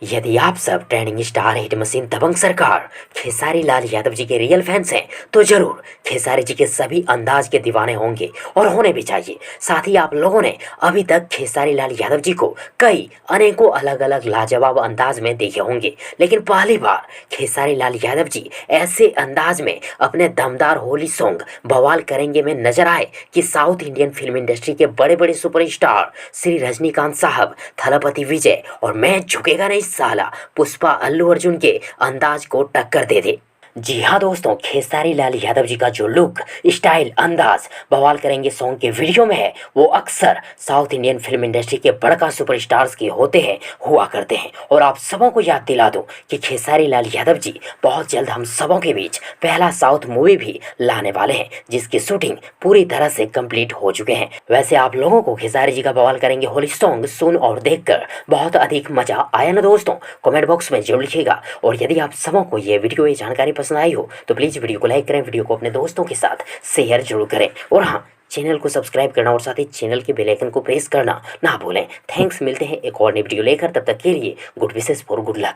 यदि आप सब ट्रेंडिंग स्टार हिट मशीन दबंग सरकार खेसारी लाल यादव जी के रियल फैंस हैं तो जरूर खेसारी जी के सभी अंदाज के दीवाने होंगे और होने भी चाहिए। साथ ही आप लोगों ने अभी तक खेसारी लाल यादव जी को कई अनेकों अलग अलग लाजवाब अंदाज में देखे होंगे, लेकिन पहली बार खेसारी लाल यादव जी ऐसे अंदाज में अपने दमदार होली सॉन्ग बवाल करेंगे में नजर आए कि साउथ इंडियन फिल्म इंडस्ट्री के बड़े बड़े सुपरस्टार श्री रजनीकांत साहब, थलपति विजय और मैं झुकेगा नहीं साला पुष्पा अल्लू अर्जुन के अंदाज को टक्कर दे दे। जी हाँ दोस्तों, खेसारी लाल यादव जी का जो लुक, स्टाइल, अंदाज बवाल करेंगे सॉन्ग के वीडियो में है, वो अक्सर साउथ इंडियन फिल्म इंडस्ट्री के बड़का सुपरस्टार्स के होते हैं, हुआ करते हैं। और आप सबों को याद दिला दूं कि खेसारी लाल यादव जी बहुत जल्द हम सबों के बीच पहला साउथ मूवी भी लाने वाले हैं, जिसकी शूटिंग पूरी तरह से कंप्लीट हो चुके हैं। वैसे आप लोगों को खेसारी जी का बवाल करेंगे होली सॉन्ग सुन और देखकर बहुत अधिक मजा आया ना दोस्तों? कमेंट बॉक्स में जरूर लिखिएगा। और यदि आप सबों को ये वीडियो, ये जानकारी पसंद आई हो तो प्लीज़ वीडियो को लाइक करें, वीडियो को अपने दोस्तों के साथ शेयर जरूर करें। और हाँ, चैनल को सब्सक्राइब करना और साथ ही चैनल के बेल आइकन को प्रेस करना ना भूलें। थैंक्स, मिलते हैं एक और नई वीडियो लेकर, तब तक के लिए good wishes for good luck.